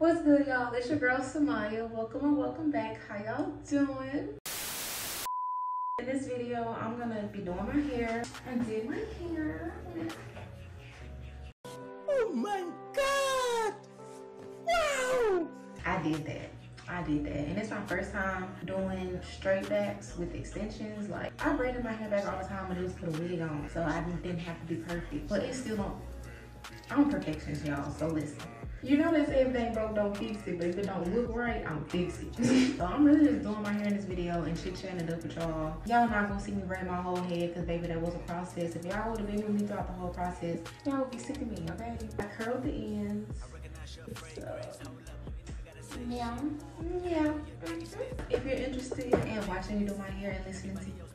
What's good, y'all? It's your girl Samaya. Welcome and welcome back. How y'all doing? In this video, I'm gonna be doing my hair. I did my hair. Oh my god! Wow! I did that. And it's my first time doing straight backs with extensions. Like, I braided my hair back all the time and just put a wig on, so I didn't have to be perfect. But it still don't. I'm perfectionist, y'all, so listen. You know they say everything broke, don't fix it, but if it don't look right, I'm fix it. So I'm really just doing my hair in this video and chit-chatting it up with y'all. Y'all not gonna see me braid my whole head, because baby, that was a process. If y'all would have been with me throughout the whole process, y'all would be sick of me, okay? I curled the ends. So, yeah. If you're interested in watching me do my hair and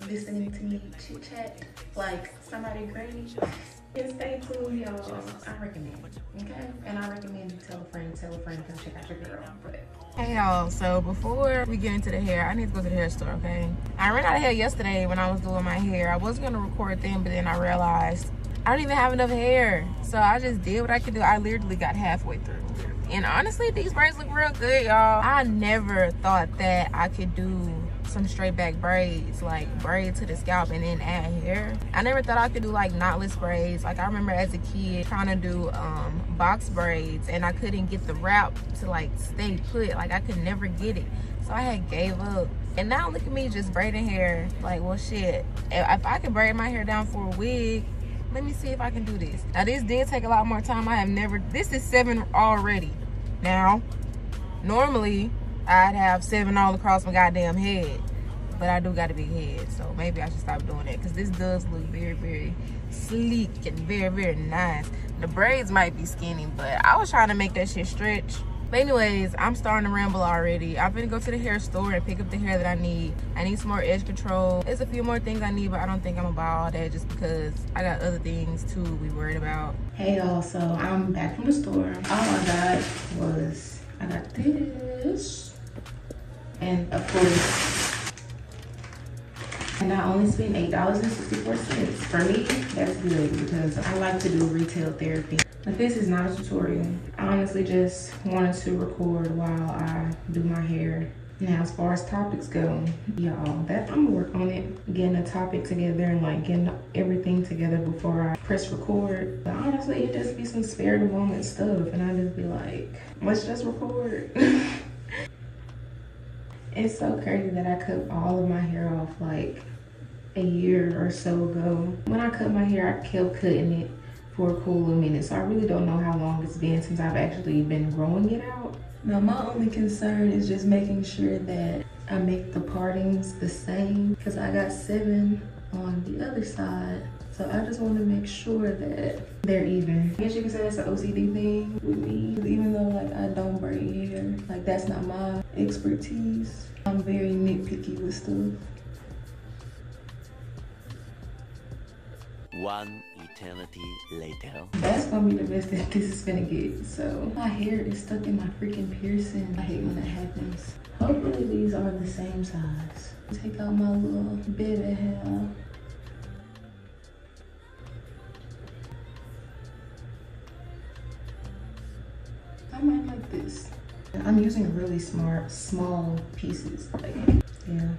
listening to me chit-chat like somebody great, then stay tuned, y'all. I recommend, okay? And I recommend you tell a friend, come check out your girl. But hey y'all, so before we get into the hair, I need to go to the hair store, okay? I ran out of hair yesterday when I was doing my hair. I was gonna record then, but then I realized I don't even have enough hair. So I just did what I could do. I literally got halfway through. And honestly, these braids look real good, y'all. I never thought that I could do some straight back braids, like braid to the scalp and then add hair. I never thought I could do like knotless braids. Like, I remember as a kid trying to do box braids, and I couldn't get the wrap to like stay put. Like, I could never get it. So I had gave up. And now look at me just braiding hair. Like, well, shit, if I can braid my hair down for a wig, let me see if I can do this. Now, this did take a lot more time. This is 7 already. Now, normally, I'd have 7 all across my goddamn head. But I do got a big head, so maybe I should stop doing that, because this does look very, very sleek and very, very nice. The braids might be skinny, but I was trying to make that shit stretch. But anyways, I'm starting to ramble already. I'm gonna go to the hair store and pick up the hair that I need. I need some more edge control. There's a few more things I need, but I don't think I'm gonna buy all that just because I got other things too to be worried about. Hey y'all, so I'm back from the store. All I got was, I got this. And of course, and I only spent $8.64. For me, that's good because I like to do retail therapy. But this is not a tutorial. I honestly just wanted to record while I do my hair. Now, as far as topics go, y'all, I'm gonna work on it, getting a topic together and like getting everything together before I press record. But honestly, it just be some spare the moment stuff, and I just be like, let's just record. It's so crazy that I cut all of my hair off like a year or so ago. When I cut my hair, I kept cutting it for a cool minute, so I really don't know how long it's been since I've actually been growing it out. Now, my only concern is just making sure that I make the partings the same, because I got 7 on the other side, so I just want to make sure that they're even. I guess you can say that's an OCD thing with me, even though like I don't braid hair, like that's not my expertise. I'm very nitpicky with stuff. One eternity later. That's gonna be the best that this is gonna get. So my hair is stuck in my freaking piercing. I hate when that happens. Hopefully these are the same size. Take out my little baby hair. I might like this. I'm using really small pieces. Like, yeah.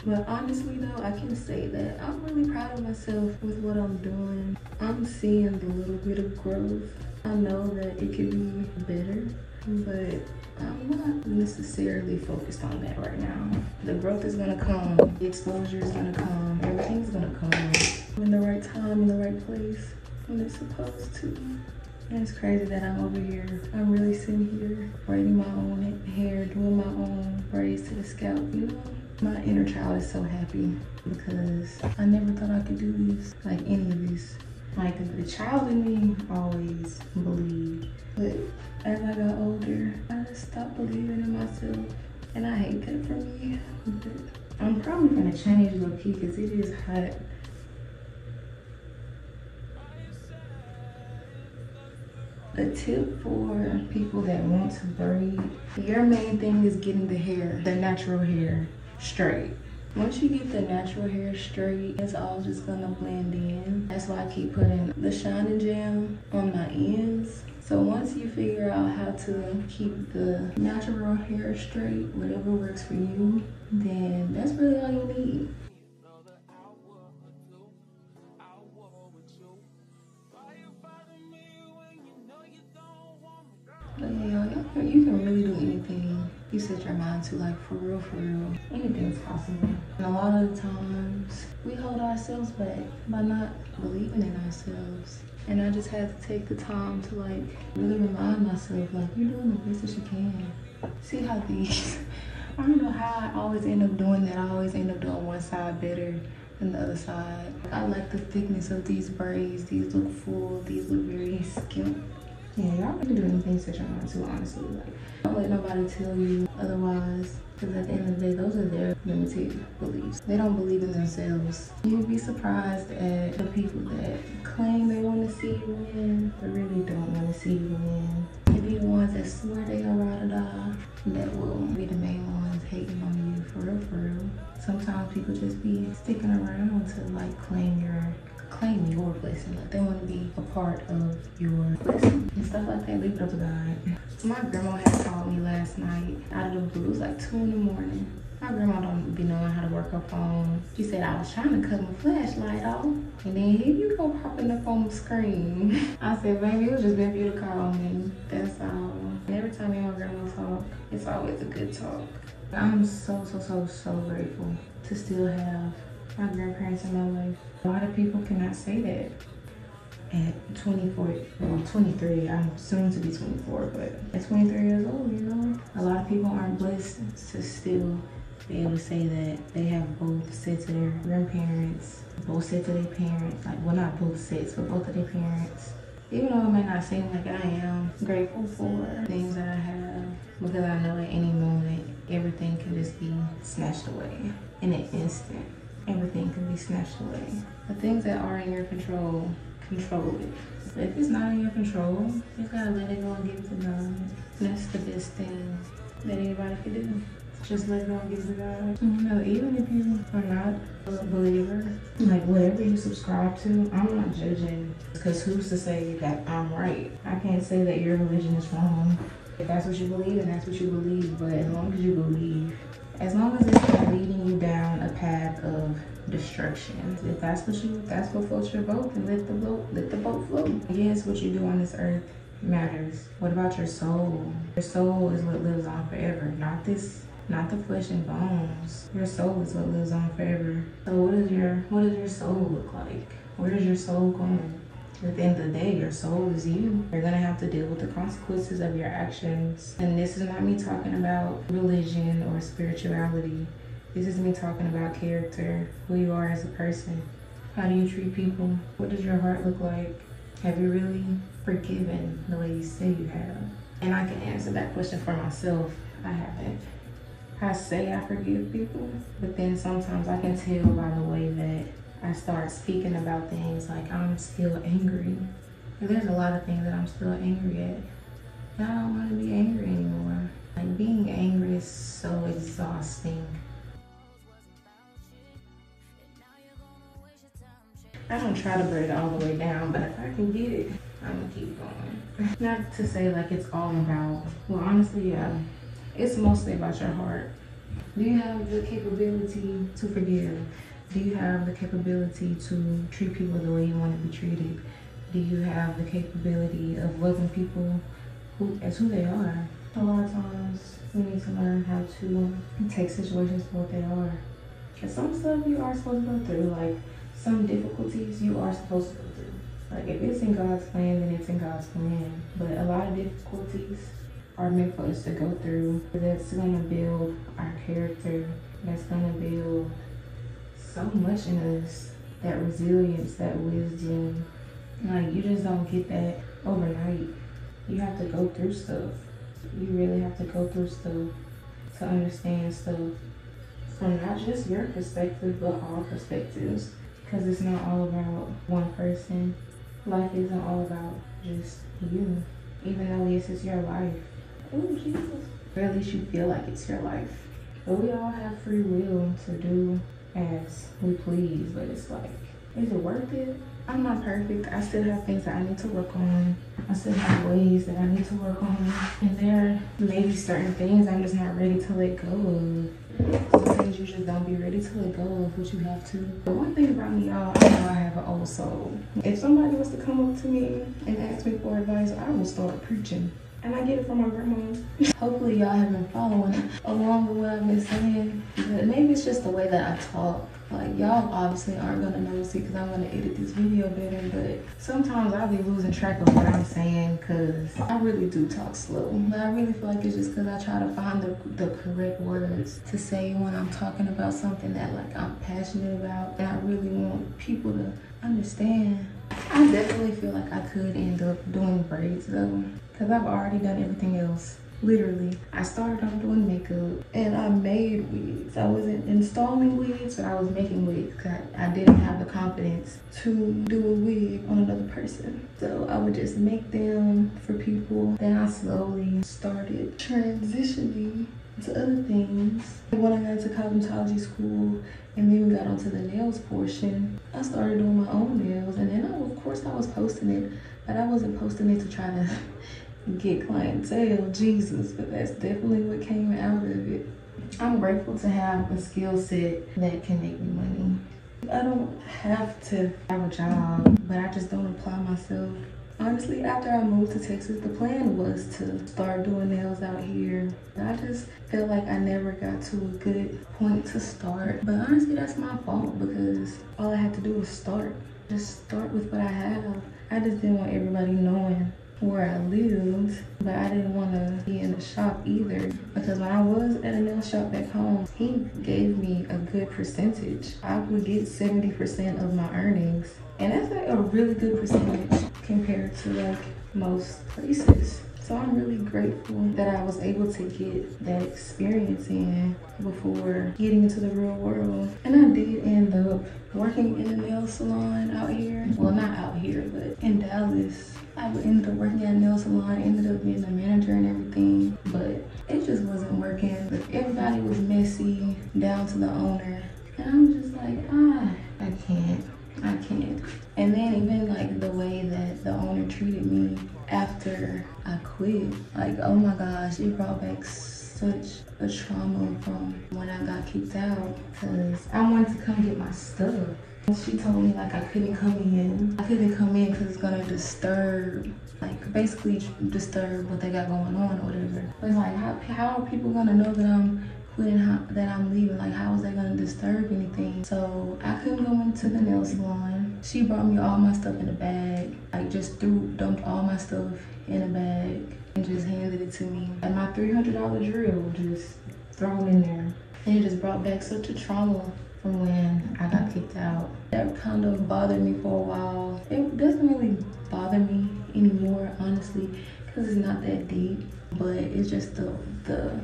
But honestly though, I can say that I'm really proud of myself with what I'm doing. I'm seeing the little bit of growth. I know that it could be better, but I'm not necessarily focused on that right now. The growth is gonna come, the exposure is gonna come, everything's gonna come in the right time, in the right place, when it's supposed to. And it's crazy that I'm over here. I'm really sitting here braiding my own hair, doing my own braids to the scalp, you know? My inner child is so happy because I never thought I could do this, like any of this. Like, the child in me always believed, but as I got older, I just stopped believing in myself, and I hate that for me. But I'm probably gonna change low key because it is hot. A tip for people that want to braid, your main thing is getting the hair, the natural hair, straight. Once you get the natural hair straight, it's all just gonna blend in. That's why I keep putting the shining gel on my ends So once you figure out how to keep the natural hair straight, whatever works for you, then that's really all you need. But yeah, you can really do anything you set your mind to, like for real, anything's possible. And a lot of the times we hold ourselves back by not believing in ourselves. And I just had to take the time to like really remind myself, like, you're doing the best that you can. See how these, I don't know how I always end up doing that. I always end up doing one side better than the other side. I like the thickness of these braids. These look full, these look very skimp. Yeah, y'all can do anything set your mind to, honestly. Like, don't let nobody tell you otherwise, because at the end of the day, those are their limited beliefs. They don't believe in themselves. You'll be surprised at the people that claim they want to see you win, but really don't want to see you win. They be the ones that swear they are ride or die, that will be the main ones hating on you, for real. Sometimes people just be sticking around to like claim your blessing. Like they want to be a part of your blessing and stuff like that. Leave it up to God. My grandma had called me last night out of the blue. It was like 2 in the morning. My grandma don't be knowing how to work her phone. She said I was trying to cut my flashlight off, and then here you go popping up on the screen. I said, baby, it was just meant for you to call me. That's all. And every time me and my grandma talk, it's always a good talk. I'm so grateful to still have my grandparents in my life. A lot of people cannot say that at 24, well, 23. I'm soon to be 24, but at 23 years old, you know, a lot of people aren't blessed to still be able to say that they have both sets of their grandparents, both sets of their parents, like, well, not both sets, but both of their parents. Even though it may not seem like I am grateful for things that I have, because I know at any moment, everything can just be snatched away in an instant. Everything can be snatched away. The things that are in your control, control it. But if it's not in your control, you gotta let it go and give it to God. That's the best thing that anybody can do. Just let it go and give it to God. You know, even if you are not a believer, like whatever you subscribe to, I'm not judging. Because who's to say that I'm right? I can't say that your religion is wrong. If that's what you believe, then that's what you believe. But as long as you believe, as long as it's not leading you down a path of destruction, if that's what floats your boat, then let the boat float. Yes, what you do on this earth matters. What about your soul? Your soul is what lives on forever, not the flesh and bones. Your soul is what lives on forever. So what does your soul look like? Where is your soul going? At the end of the day, your soul is you. You're gonna have to deal with the consequences of your actions. And this is not me talking about religion or spirituality. This is me talking about character, who you are as a person. How do you treat people? What does your heart look like? Have you really forgiven the way you say you have? And I can answer that question for myself. I haven't. I say I forgive people, but then sometimes I can tell by the way that I start speaking about things, like I'm still angry. And there's a lot of things that I'm still angry at. And I don't want to be angry anymore. Like, being angry is so exhausting. I don't try to braid it all the way down, but if I can get it, I'm gonna keep going. Not to say like it's all about, well, honestly, yeah, it's mostly about your heart. Do you have the capability to forgive? Do you have the capability to treat people the way you want to be treated? Do you have the capability of loving people as who they are? A lot of times we need to learn how to take situations for what they are. Because some stuff you are supposed to go through, like some difficulties you are supposed to go through. Like if it's in God's plan, then it's in God's plan. But a lot of difficulties are meant for us to go through. That's gonna build our character. That's gonna build so much in us, that resilience, that wisdom. Like, you just don't get that overnight. You have to go through stuff. You really have to go through stuff to understand stuff from not just your perspective, but all perspectives. Because it's not all about one person. Life isn't all about just you. Even though, yes, it's your life. Oh, Jesus. Or at least you feel like it's your life. But we all have free will to do as we please, but it's like, is it worth it? I'm not perfect. I still have things that I need to work on. I still have ways that I need to work on. And there may be certain things I'm just not ready to let go of. Some things you just don't be ready to let go of what you have to. But one thing about me, y'all, I know I have an old soul. If somebody was to come up to me and ask me for advice, I will start preaching. And I get it from my grandma. Hopefully y'all have been following along with what I've been saying. But maybe it's just the way that I talk. Like, y'all obviously aren't gonna notice it because I'm gonna edit this video better, but sometimes I'll be losing track of what I'm saying because I really do talk slow. But I really feel like it's just because I try to find the correct words to say when I'm talking about something that like I'm passionate about and I really want people to understand. I definitely feel like I could end up doing braids though, because I've already done everything else. Literally, I started off doing makeup and I made wigs. I wasn't installing wigs, but I was making wigs because I didn't have the confidence to do a wig on another person. So I would just make them for people. Then I slowly started transitioning to other things. When I got into cosmetology school and then we got onto the nails portion, I started doing my own nails. And then of course I was posting it, but I wasn't posting it to try to get clientele, Jesus, but that's definitely what came out of it. I'm grateful to have a skill set that can make me money. I don't have to have a job, but I just don't apply myself. Honestly, after I moved to Texas, the plan was to start doing nails out here. I just felt like I never got to a good point to start. But honestly, that's my fault because all I had to do was start. Just start with what I have. I just didn't want everybody knowing where I lived, but I didn't want to be in the shop either because when I was at a nail shop back home, he gave me a good percentage. I would get 70% of my earnings, and that's like a really good percentage compared to like most places. So I'm really grateful that I was able to get that experience in before getting into the real world. And I did end up working in a nail salon out here. Well, not out here, but in Dallas. I ended up working at a nail salon, ended up being the manager and everything, but it just wasn't working. Everybody was messy, down to the owner. And I'm just like, I can't. And then even like the way that the owner treated me after I quit, like, oh my gosh, it brought back such a trauma from when I got kicked out because I wanted to come get my stuff. She told me like I couldn't come in. I couldn't come in because it's gonna disturb, like basically disturb what they got going on or whatever. But it's like, how are people gonna know that I'm quitting, that I'm leaving? Like, how is that gonna disturb anything? So I couldn't go into the nail salon. She brought me all my stuff in a bag. Like just dumped all my stuff in a bag and just handed it to me. And my $300 drill just thrown in there. And it just brought back such a trauma from when I got kicked out. That kind of bothered me for a while. It doesn't really bother me anymore, honestly, because it's not that deep. But it's just the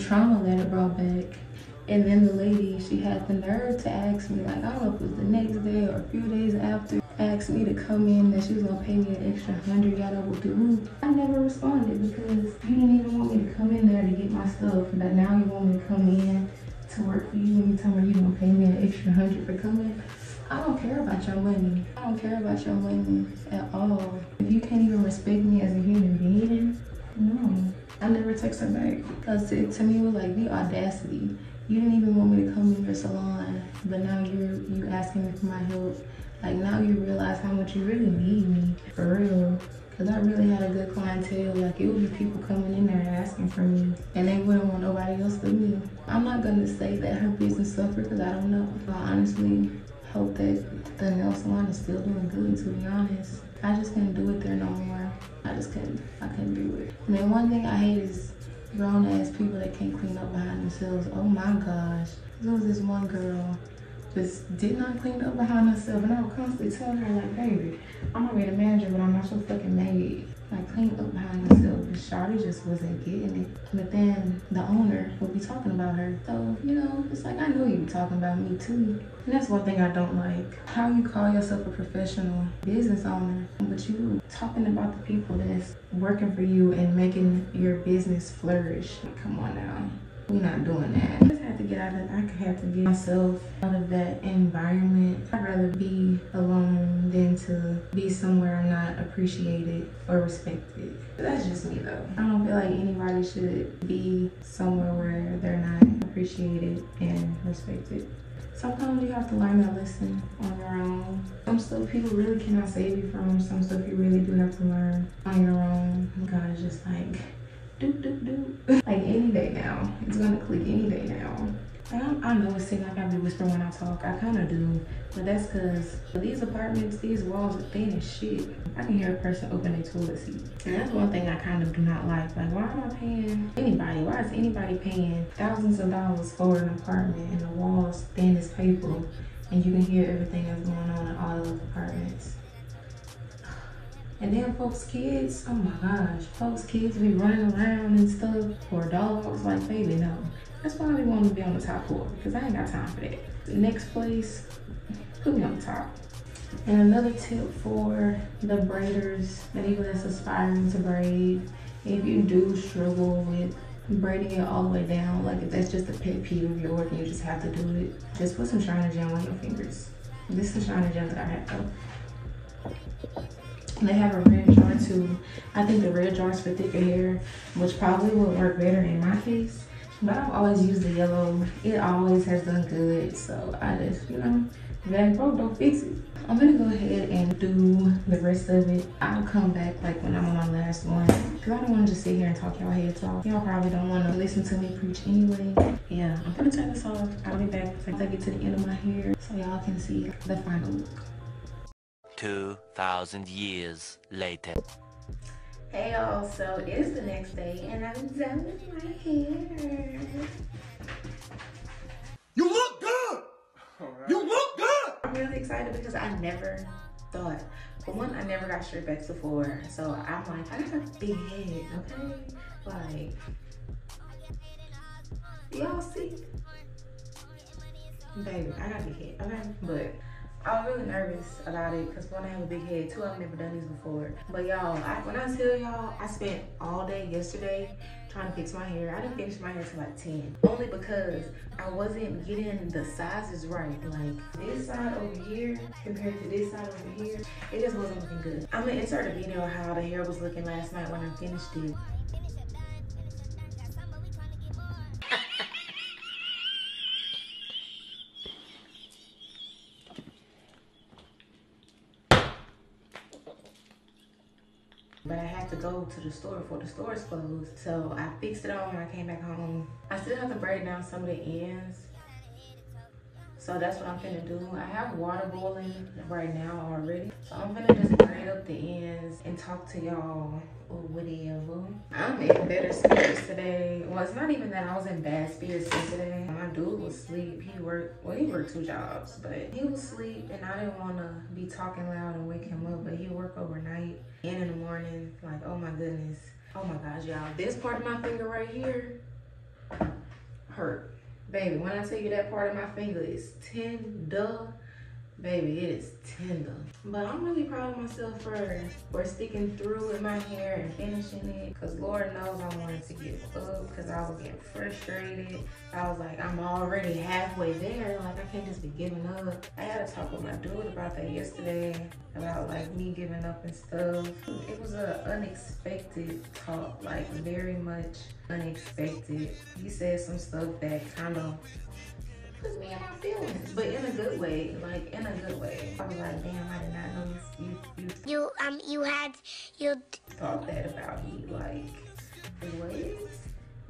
trauma that it brought back. And then the lady, she had the nerve to ask me, like, I don't know if it was the next day or a few days after, asked me to come in, that she was gonna pay me an extra $100, yada with the roof. I never responded because you didn't even want me to come in there to get my stuff. But now you want me to come in to work for you and you tell me you're gonna pay me an extra $100 for coming. I don't care about your money. I don't care about your money at all. If you can't even respect me as a human being, no. I never text her back because to me it was like the audacity. You didn't even want me to come in your salon, but now you asking me for my help. Like now you realize how much you really need me, for real. Cause I really had a good clientele. Like it would be people coming in there asking for me and they wouldn't want nobody else but me. I'm not gonna say that her business suffered because I don't know. I honestly hope that the nail salon is still doing good, to be honest. I just couldn't do it there no more. I couldn't do it. And then one thing I hate is grown ass people that can't clean up behind themselves. Oh my gosh. There was this one girl just did not clean up behind herself, and I would constantly tell her like, baby, I'm gonna be the manager, but I'm not your fucking maid. Like, clean up behind yourself. But shawty just wasn't getting it. But then the owner would be talking about her. So, you know, it's like, I know you be talking about me too. And that's one thing I don't like. How you call yourself a professional business owner, but you talking about the people that's working for you and making your business flourish. Come on now. We're not doing that. I just have to get out of, I have to get myself out of that environment. I'd rather be alone than to be somewhere I'm not appreciated or respected. That's just me though. I don't feel like anybody should be somewhere where they're not appreciated and respected. Sometimes you have to learn that lesson on your own. Some stuff people really cannot save you from. Some stuff you really do have to learn on your own. God is just like, like any day now. It's gonna click any day now. I know it seems like I be whispering when I talk. I kind of do. But that's because these apartments, these walls are thin as shit. I can hear a person open their toilet seat. And that's one thing I kind of do not like. Like, why am I paying anybody? Why is anybody paying thousands of dollars for an apartment and the walls thin as paper and you can hear everything that's going on in all those apartments? And then folks' kids, oh my gosh, folks' kids be running around and stuff, or dogs, like, baby, no. That's why we want to be on the top floor, because I ain't got time for that. The next place, put me on the top. And another tip for the braiders, the people that's aspiring to braid, if you do struggle with braiding it all the way down, like if that's just a pet peeve of yours and you just have to do it, just put some shiner gel on your fingers. This is the shiner gel that I have though. They have a red jar too. I think the red jar is for thicker hair, which probably would work better in my case. But I've always used the yellow. It always has done good. So I just, you know, if it ain't broke, don't fix it. I'm gonna go ahead and do the rest of it. I'll come back like when I'm on my last one. Cause I don't wanna just sit here and talk y'all heads off. Y'all probably don't wanna listen to me preach anyway. Yeah, I'm gonna turn this off. I'll be back once I get to the end of my hair so y'all can see the final look. 2,000 years later. Hey y'all, so it is the next day and I'm done with my hair. You look good! Right. You look good! I'm really excited because I never thought, for one, I never got straight backs before. So I'm like, I got a big head, okay? Like, y'all see? Baby, I got a big head, okay? But I was really nervous about it because one, I have a big head. Two, I've never done these before. But y'all, when I tell y'all, I spent all day yesterday trying to fix my hair. I didn't finish my hair till like 10. Only because I wasn't getting the sizes right. Like this side over here compared to this side over here, it just wasn't looking good. I'm gonna insert a video of how the hair was looking last night when I finished it. But I had to go to the store before the store is closed. So I fixed it all when I came back home. I still have to braid down some of the ends. So that's what I'm finna do. I have water boiling right now already. So I'm finna just braid up the ends and talk to y'all or whatever. I'm in better spirits today. Well, it's not even that I was in bad spirits yesterday. My dude was asleep. He worked 2 jobs, but he was asleep and I didn't wanna be talking loud and wake him up, but he worked overnight and in the morning. Like, oh my goodness. Oh my gosh, y'all. This part of my finger right here hurt. Baby, when I tell you that part of my finger is tender, baby, it is tender. But I'm really proud of myself for sticking through with my hair and finishing it. Because Lord knows I wanted to give up because I was getting frustrated. I was like, I'm already halfway there. Like, I can't just be giving up. I had to talk with my dude about that yesterday, about like me giving up and stuff. It was an unexpected talk, like very much unexpected. He said some stuff that kind of put me in my feelings, but in a good way, like in a good way. I was like, damn, I did not know you thought that about me. Like, what?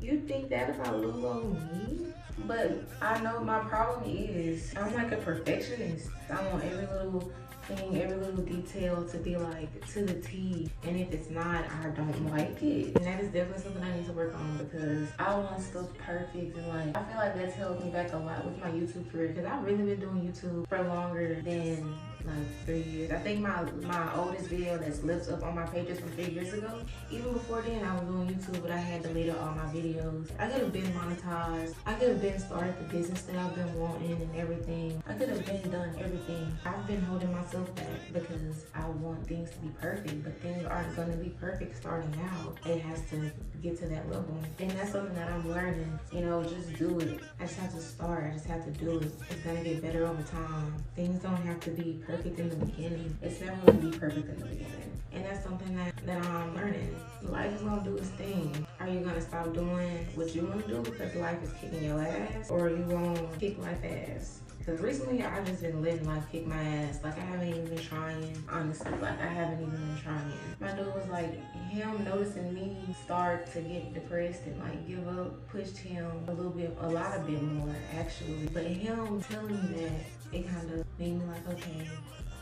You think that about little old me? But I know my problem is I'm like a perfectionist. I want every little thing, every little detail to be like to the T, and if it's not, I don't like it. And that is definitely something I need to work on because I want stuff perfect, and like I feel like that's held me back a lot with my YouTube career because I've really been doing YouTube for longer than like 3 years. I think my oldest video that's lives up on my page is from 3 years ago. Even before then, I was doing YouTube, but I had deleted all my videos. I could have been monetized. I could have been started the business that I've been wanting and everything. I could have been done everything. I've been holding myself back because I want things to be perfect, but things aren't gonna be perfect starting out. It has to get to that level. And that's something that I'm learning. You know, just do it. I just have to start. I just have to do it. It's gonna get better over time. Things don't have to be perfect in the beginning. It's never gonna be perfect in the beginning. And that's something that I'm learning. Life is gonna do its thing. Are you gonna stop doing what you wanna do because life is kicking your ass? Or are you gonna kick life ass? Because recently, I've just been letting life kick my ass. Like, I haven't even been trying, honestly. Like, I haven't even been trying. My dude was like, him noticing me start to get depressed and like give up pushed him a lot bit more, actually. But him telling me that, it kind of made me like, okay,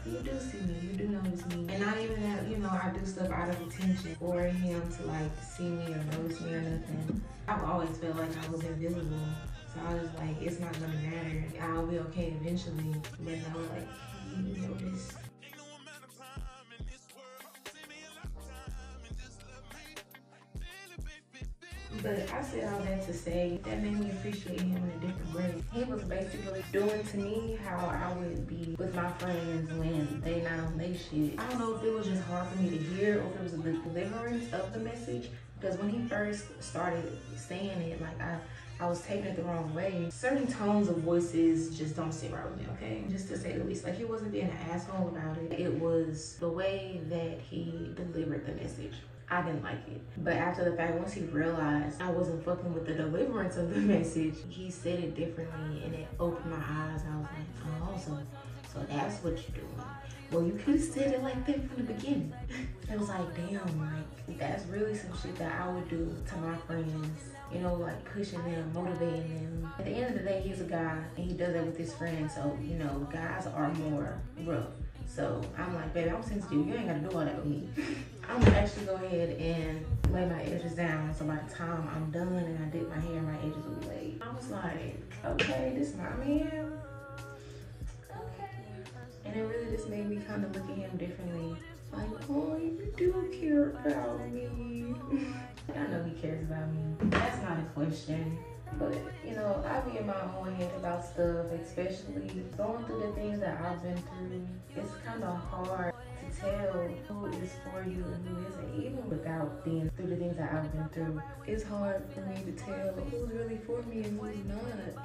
you do see me, you do notice me. And not even that, you know, I do stuff out of attention for him to like see me or notice me or nothing. I've always felt like I was invisible. So I was like, it's not gonna matter. I'll be okay eventually. But now, like, he noticed. But I said all that to say that made me appreciate him in a different way. He was basically doing to me how I would be with my friends when they not on their shit. I don't know if it was just hard for me to hear or if it was the deliverance of the message. Because when he first started saying it, like I was taking it the wrong way. Certain tones of voices just don't sit right with me, okay? Just to say the least. Like, he wasn't being an asshole about it. It was the way that he delivered the message. I didn't like it. But after the fact, once he realized I wasn't fucking with the deliverance of the message, he said it differently and it opened my eyes. I was like, oh, so that's what you're doing. Well, you could have said it like that from the beginning. It was like, damn, like, that's really some shit that I would do to my friends. You know, like pushing them, motivating them. At the end of the day, he's a guy and he does that with his friends. So, you know, guys are more rough. So I'm like, baby, I'm sensitive. You ain't gotta do all that with me. I'm gonna actually go ahead and lay my edges down. So by the time I'm done and I dip my hair, my edges will be laid. I was like, okay, this is my man. Okay. And it really just made me kind of look at him differently. Like, oh, you do care about me. I know he cares about me. That's not a question. But, you know, I be in my own head about stuff, especially going through the things that I've been through. It's kind of hard to tell who is for you and who isn't, even without being through the things that I've been through. It's hard for me to tell who's really for me and who's not.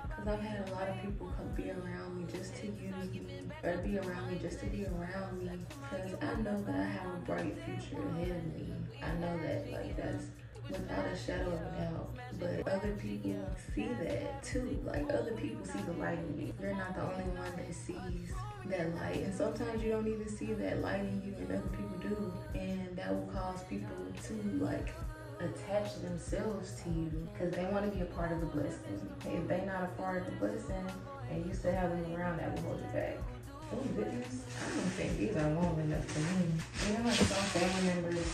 Because I've had a lot of people come be around me just to use me, or be around me just to be around me. Because I know that I have a bright future ahead of me. I know that, like, that's without a shadow of a doubt. But other people see that too. Like, other people see the light in you. You're not the only one that sees that light. And sometimes you don't even see that light in you and other people do. And that will cause people to like attach themselves to you because they want to be a part of the blessing. If they're not a part of the blessing and you still have them around, that will hold you back. Oh goodness, I don't think these are long enough for me. You know, like some family members,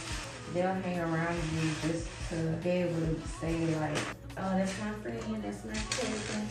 they'll hang around you just to be able to say like, oh, that's my friend, that's my cousin.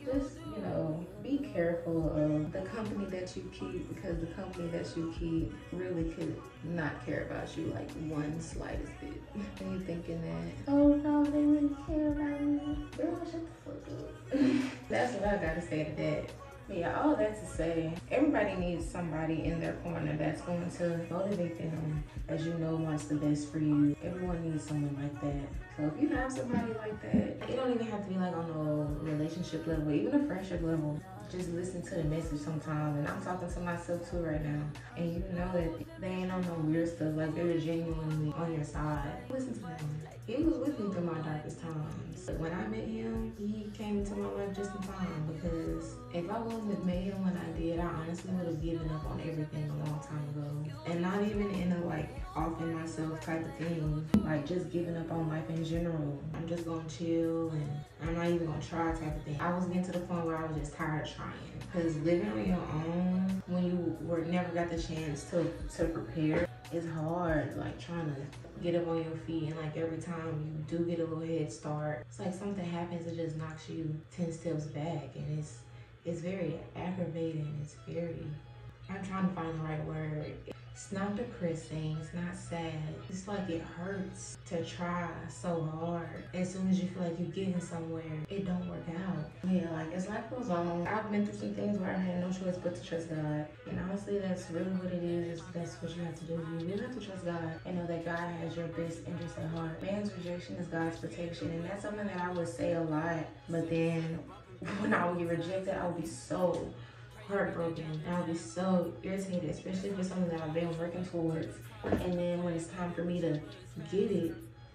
Just, you know, be careful of the company that you keep, because the company that you keep really could not care about you like one slightest bit. And you thinking that, oh no, they really care about me. Girl, shut the fuck up. That's what I gotta say to that. But yeah, all that to say, everybody needs somebody in their corner that's going to motivate them, as you know wants the best for you. Everyone needs someone like that. So if you have somebody like that, it don't even have to be like on a relationship level, even a friendship level. Just listen to the message sometimes. And I'm talking to myself too right now. And you know that they ain't on no weird stuff, like they're genuinely on your side. Listen to them. He was with me through my darkest times. But when I met him, he came into my life just in time, because if I wouldn't have met him when I did, I honestly would have given up on everything a long time ago. And not even in a like offing myself type of thing, like just giving up on life in general. I'm just gonna chill and I'm not even gonna try type of thing. I was getting to the point where I was just tired of trying. Because living on your own, when you never got the chance to prepare, it's hard, like trying to get up on your feet, and like every time you do get a little head start, it's like something happens that just knocks you 10 steps back, and it's It's very aggravating. It's very, I'm trying to find the right word. It's not depressing, it's not sad. It's like it hurts to try so hard. As soon as you feel like you're getting somewhere, it don't work out. Yeah, like as life goes on, I've been through some things where I had no choice but to trust God. And honestly, that's really what it is. That's what you have to do. You really have to trust God and know that God has your best interest at heart. Man's rejection is God's protection. And that's something that I would say a lot. But then when I would get rejected, I would be so heartbroken. I'll be so irritated, especially if it's something that I've been working towards. And then when it's time for me to get it,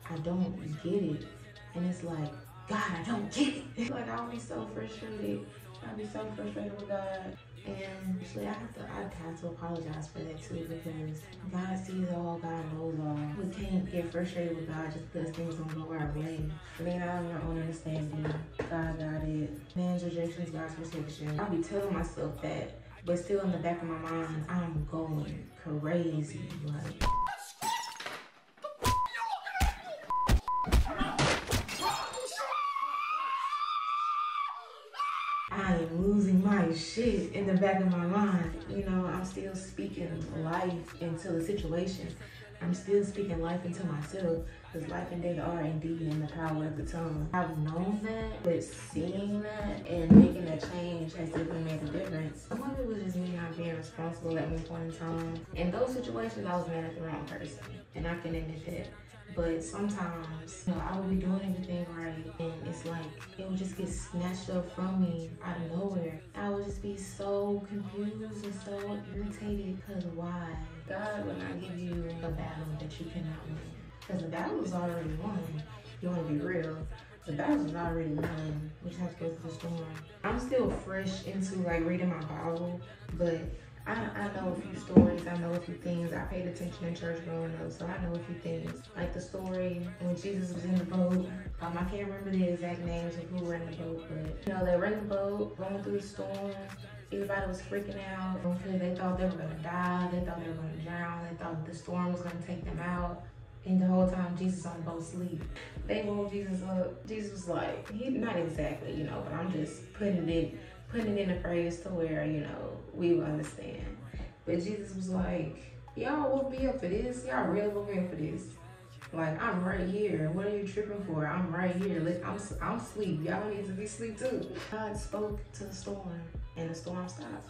I don't get it. And it's like, God, I don't get it. Like, I'll be so frustrated. I'll be so frustrated with God. And actually, I have to apologize for that too, because God sees all, God knows all. We can't get frustrated with God just because things don't go our way. Lean out on your own understanding. God got it. Man's rejection is God's protection. I'll be telling myself that, but still in the back of my mind, I'm going crazy. Like, I am losing my shit in the back of my mind. You know, I'm still speaking life into the situation. I'm still speaking life into myself, because life and death are indeed in the power of the tongue. I've known that, but seeing that and making a change has definitely made a difference. Some of it was just me not being responsible at one point in time. In those situations, I was mad at the wrong person, and I can admit that. But sometimes, you know, I would be doing everything right, and it's like, it would just get snatched up from me out of nowhere. I would just be so confused and so irritated, because why? God will not give you a battle that you cannot win. Because the battle is already won. You want to be real. The battle is already won. We just have to go through the storm. I'm still fresh into like reading my Bible, but I know a few stories, I know a few things. I paid attention in church growing up, so I know a few things. Like the story when Jesus was in the boat. I can't remember the exact names of who were in the boat, but you know, they were in the boat, going through the storm. Everybody was freaking out because they thought they were gonna die, they thought they were gonna drown, they thought the storm was gonna take them out. And the whole time, Jesus on the boat sleep. They woke Jesus up. Jesus was like, he not exactly, you know, but I'm just putting it in a phrase to where, you know, we will understand. But Jesus was like, y'all woke me up for this? Y'all really woke me up for this? Like, I'm right here. What are you tripping for? I'm right here. I'm asleep. Y'all need to be asleep too. God spoke to the storm, and the storm stopped.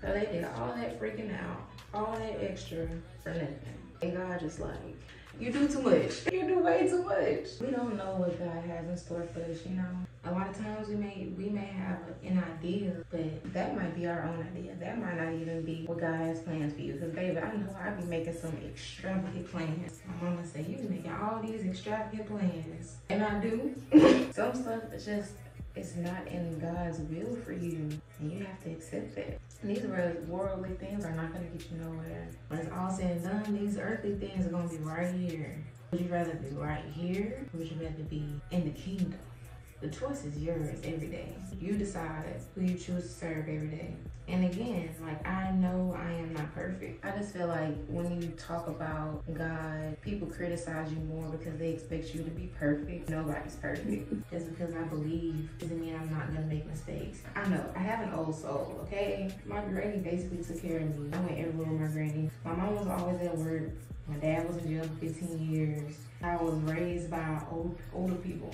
So they did all that freaking out, all that extra for nothing. And God just like, you do too much. You do way too much. We don't know what God has in store for us, you know. A lot of times we may have an idea, but that might be our own idea. That might not even be what God has plans for you. Because baby, I know I be making some extravagant plans. My mama said, you be making all these extravagant plans. And I do. Some stuff is just, it's not in God's will for you. And you have to accept that. And these worldly things are not going to get you nowhere. When it's all said and done, these earthly things are going to be right here. Would you rather be right here, or would you rather be in the kingdom? The choice is yours every day. You decide who you choose to serve every day. And again, like, I know I am not perfect. I just feel like when you talk about God, people criticize you more because they expect you to be perfect. Nobody's perfect. Just because I believe doesn't mean I'm not gonna make mistakes. I know, I have an old soul, okay? My granny basically took care of me. I went everywhere with my granny. My mom was always at work. My dad was in jail for 15 years. I was raised by older people.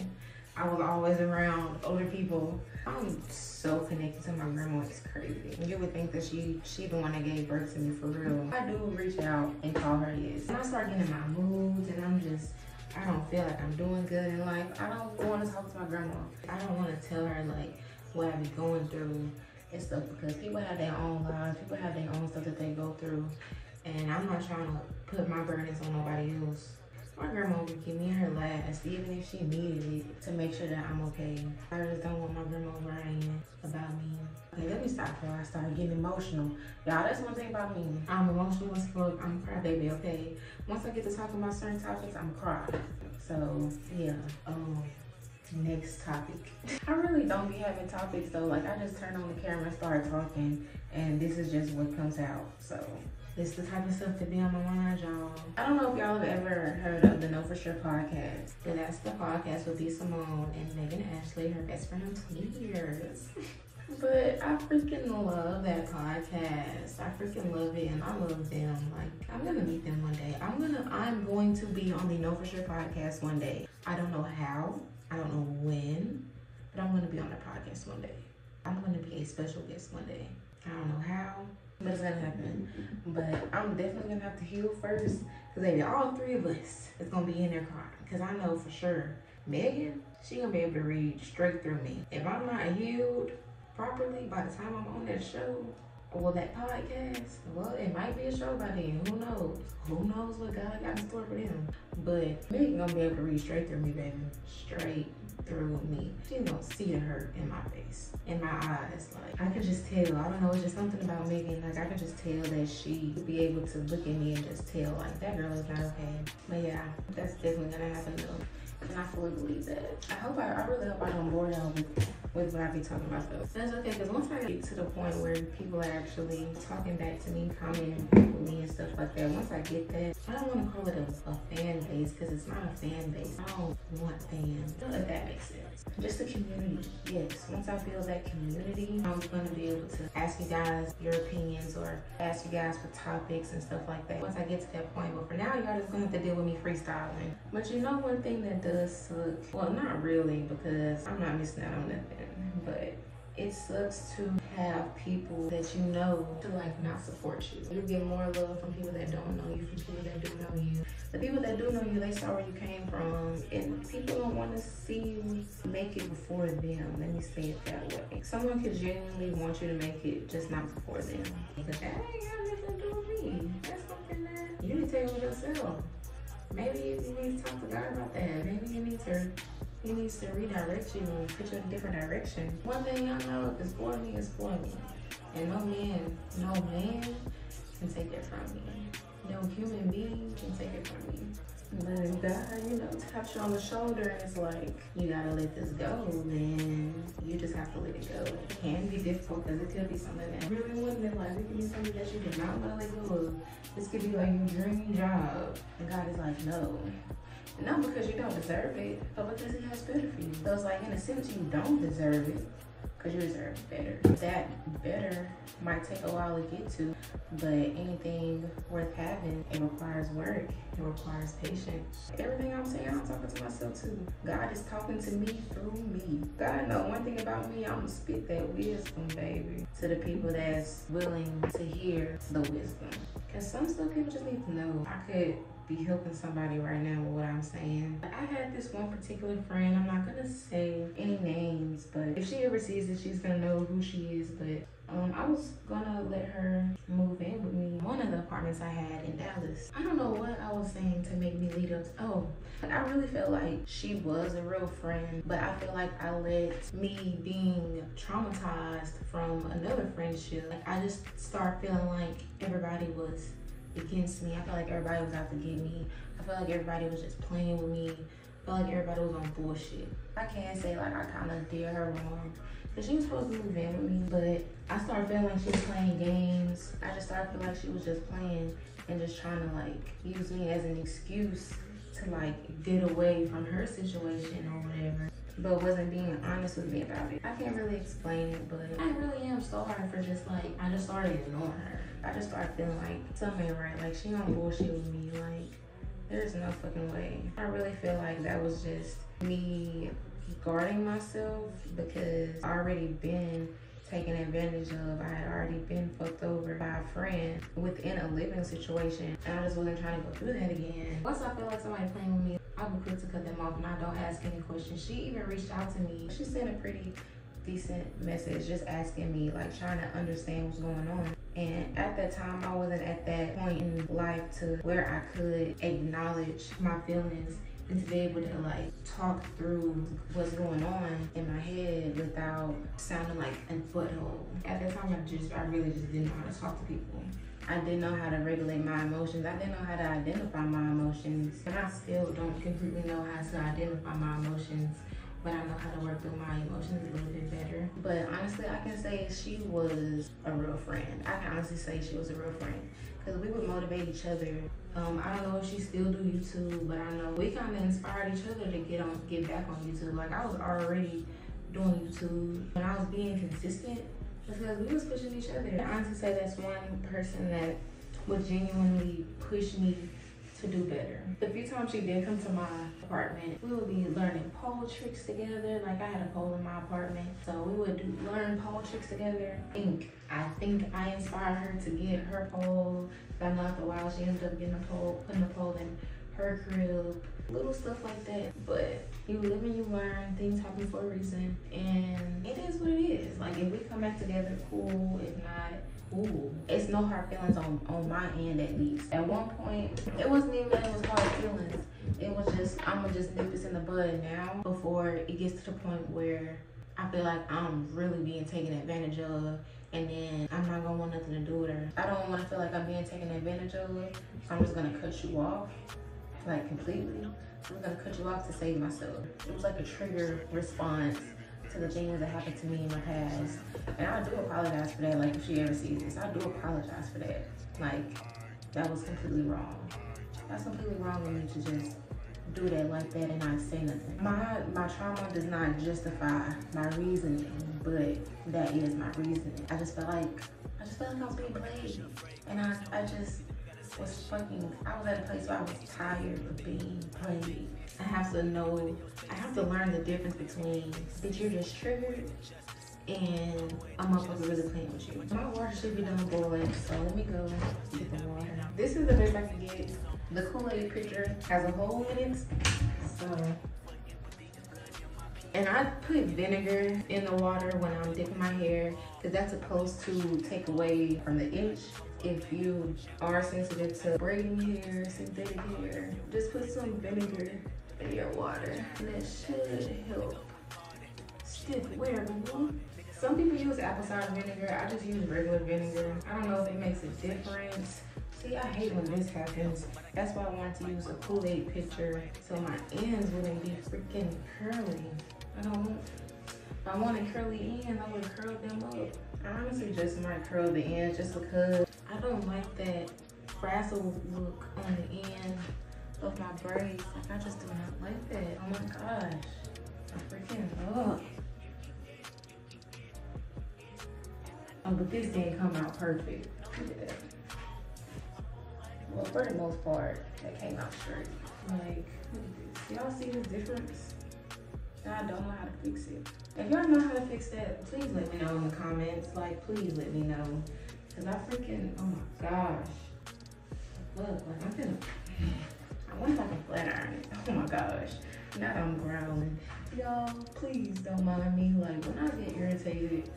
I was always around older people. I'm so connected to my grandma, it's crazy. You would think that she the one that gave birth to me for real. I do reach out and call her yes. And I start getting in my moods and I don't feel like I'm doing good in life. I don't want to talk to my grandma. I don't want to tell her like what I be going through and stuff, because people have their own lives. People have their own stuff that they go through. And I'm not trying to put my burdens on nobody else. My grandma would give me her last, even if she needed it, to make sure that I'm okay. I just don't want my grandma worrying about me. Okay, let me stop before I start getting emotional. Y'all, that's one thing about me. I'm emotional as fuck. I'm a crybaby, okay? Once I get to talking about certain topics, I'm cry. So, yeah. Next topic. I really don't be having topics though. Like, I just turn on the camera and start talking, and this is just what comes out. So this is the type of stuff that be on my mind, y'all. I don't know if y'all have ever heard of the Know For Sure podcast. But that's the podcast with B. Simone and Megan Ashley, her best friend of 20 years. But I freaking love that podcast. I freaking love it, and I love them. Like, I'm gonna meet them one day. I'm going to be on the Know For Sure podcast one day. I don't know how, I don't know when, but I'm gonna be on the podcast one day. I'm gonna be a special guest one day. I don't know how, but it's gonna happen. But I'm definitely gonna have to heal first, because baby, all three of us is gonna be in there crying. Because I know for sure, Megan, she gonna be able to read straight through me. If I'm not healed properly by the time I'm on that show or that podcast, well, it might be a show by then. Who knows? Who knows what God got in store for them? But Megan gonna be able to read straight through me, baby. Straight through me. She's gonna see the hurt in my face, in my eyes. Like, I can just tell. I don't know, it's just something about Megan. Like, I can just tell that she would be able to look at me and just tell, like, that girl is not okay. But yeah, that's definitely gonna happen though. And I fully believe that. I really hope I don't bore y'all with what I be talking about though. That's okay, because once I get to the point where people are actually talking back to me, commenting with me and stuff like that, once I get that, I don't want to call it a fan base, because it's not a fan base. I don't want fans, if that makes sense. Just a community, yes. Once I build that community, I'm going to be able to ask you guys your opinions or ask you guys for topics and stuff like that. Once I get to that point, but for now, y'all just going to have to deal with me freestyling. But you know one thing that does suck? Well, not really, because I'm not missing out on nothing, but it sucks to have people that you know to like not support you. You get more love from people that don't know you, from people that do know you. The people that do know you, they saw where you came from, and people don't want to see you make it before them. Let me say it that way. Someone could genuinely want you to make it, just not before them. Because that ain't got nothing to do with me. That's something that you need to take with yourself. Maybe you need to talk to God about that. Maybe He needs to redirect you and put you in a different direction. One thing y'all know, if it's for me, it's for me. And no man can take it from me. No human being can take it from me. But God, you know, taps you on the shoulder and it's like, you gotta let this go, then you just have to let it go. It can be difficult because it could be something that really wasn't in life. It could be something that you did not want to let go of. This could be like your dream job. And God is like, no. Not because you don't deserve it, but because He has better for you. So it's like, in a sense, you don't deserve it, because you deserve better. That better might take a while to get to, but anything worth having, it requires work, it requires patience. Everything I'm saying, I'm talking to myself too. God is talking to me through me. God know one thing about me, I'm gonna spit that wisdom, baby, to the people that's willing to hear the wisdom. Because some stuff people just need to know. I could be helping somebody right now with what I'm saying. I had this one particular friend, I'm not gonna say any names, but if she ever sees it, she's gonna know who she is. But I was gonna let her move in with me. One of the apartments I had in Dallas. I don't know what I was saying to make me lead up to, I really felt like she was a real friend, but I feel like I let me being traumatized from another friendship, like I just started feeling like everybody was against me. I felt like everybody was out to get me. I felt like everybody was just playing with me. I felt like everybody was on bullshit. I can't say like I kind of did her wrong, because she was supposed to move in with me, but I started feeling like she was playing games. I just started feeling like she was just playing and just trying to like use me as an excuse to like get away from her situation or whatever, but wasn't being honest with me about it. I can't really explain it, but I really am sorry for just like, I just started ignoring her. I just started feeling like something ain't right, like she on bullshit with me, like there's no fucking way. I really feel like that was just me guarding myself, because I already been taken advantage of. I had already been fucked over by a friend within a living situation, and I just wasn't trying to go through that again. Once I feel like somebody playing with me, I'll be quick to cut them off and I don't ask any questions. She even reached out to me. She sent a pretty decent message just asking me, like trying to understand what's going on. And at that time, I wasn't at that point in life to where I could acknowledge my feelings and to be able to like talk through what's going on in my head without sounding like a butthole. At that time, I really just didn't know how to talk to people. I didn't know how to regulate my emotions. I didn't know how to identify my emotions. And I still don't completely know how to identify my emotions, but I know how to work through my emotions a little bit better. But honestly, I can say she was a real friend. I can honestly say she was a real friend, because we would motivate each other. I don't know if she still do YouTube, but I know we kind of inspired each other to get back on YouTube. Like I was already doing YouTube, when I was being consistent, because we was pushing each other. I honestly say that's one person that would genuinely push me to do better. The few times she did come to my apartment, we would be learning pole tricks together. Like, I had a pole in my apartment, so we would learn pole tricks together. I think I inspired her to get her pole. I know after a while she ended up getting a pole, putting the pole in her crib, little stuff like that. But you live and you learn, things happen for a reason, and it is what it is. Like, if we come back together, cool. If not, ooh, it's no hard feelings on my end, at least. At one point, it wasn't even that it was hard feelings. It was just, I'm gonna just nip this in the bud now before it gets to the point where I feel like I'm really being taken advantage of, and then I'm not gonna want nothing to do with her. I don't wanna feel like I'm being taken advantage of, so I'm just gonna cut you off, like, completely. I'm gonna cut you off to save myself. It was like a trigger response to the things that happened to me in my past. And I do apologize for that. Like, if she ever sees this, I do apologize for that. Like, that was completely wrong. That's completely wrong of me to just do that like that and not say nothing. My trauma does not justify my reasoning, but that is my reasoning. I just felt like I was being played. And I just was I was at a place where I was tired of being played. I have to learn the difference between that you're just triggered and a motherfucker really playing with you. My water should be done boiling, so let me go get the water. This is the best I can get. The Kool-Aid pitcher has a hole in it, so. And I put vinegar in the water when I'm dipping my hair, because that's supposed to take away from the itch. If you are sensitive to braiding hair, synthetic hair, just put some vinegar in your water, and that should help stiff wear. Some people use apple cider vinegar. I just use regular vinegar. I don't know if it makes a difference. See, I hate when this happens. That's why I wanted to use a Kool-Aid pitcher so my ends wouldn't be freaking curly. If I wanted curly ends, I would curl them up. I honestly just might curl the ends just because I don't like that frazzle look on the end of my braids. Like, I just do not like that. Oh my gosh. I freaking, ugh. Oh, but this didn't come out perfect. Look at that. Well, for the most part, that came out straight. Like, look at this. Y'all see the difference? I don't know how to fix it. If y'all know how to fix that, please let me know in the comments. Like, please let me know. Cause I freaking, oh my gosh. Look, like, I wonder if I can flat iron it. Oh my gosh. Now I'm growling. Y'all, please don't mind me. Like, when I get irritated,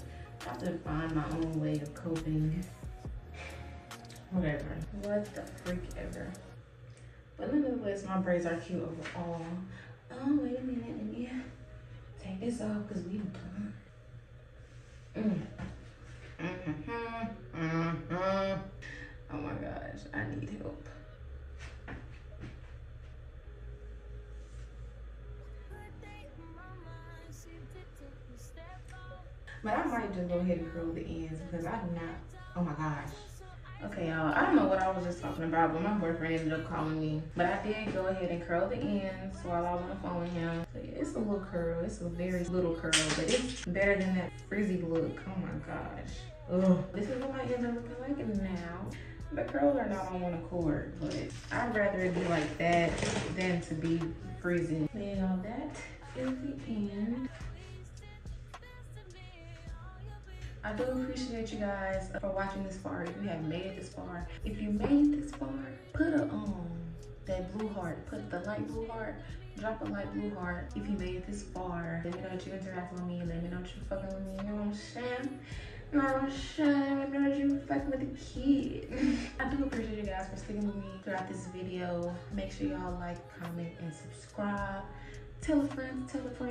I have to find my own way of coping. Whatever. What the freak ever. But nonetheless, my braids are cute overall. Oh, wait a minute. Let me take this off because we done. Oh my gosh, I need help. But I might just go ahead and curl the ends because I do not, oh my gosh. Okay, y'all, I don't know what I was just talking about, but my boyfriend ended up calling me. But I did go ahead and curl the ends while I was on the phone with him. So yeah, it's a little curl. It's a very little curl, but it's better than that frizzy look. Oh my gosh. Ugh. This is what my ends are looking like now. The curls are not on one accord, but I'd rather it be like that than to be frizzy. Now that is the end. I do appreciate you guys for watching this far. If you have made it this far, if you made it this far, put a that blue heart, put the light blue heart, drop a light blue heart. If you made it this far, let me know that you interact with me, let me know that you fucking with me. You know what I'm saying? You know what I'm saying? Let me know that you fucking with the kid. I do appreciate you guys for sticking with me throughout this video. Make sure y'all like, comment, and subscribe. Tell a friend,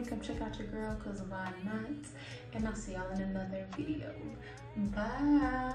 come check out your girl, cause why not? And I'll see y'all in another video. Bye.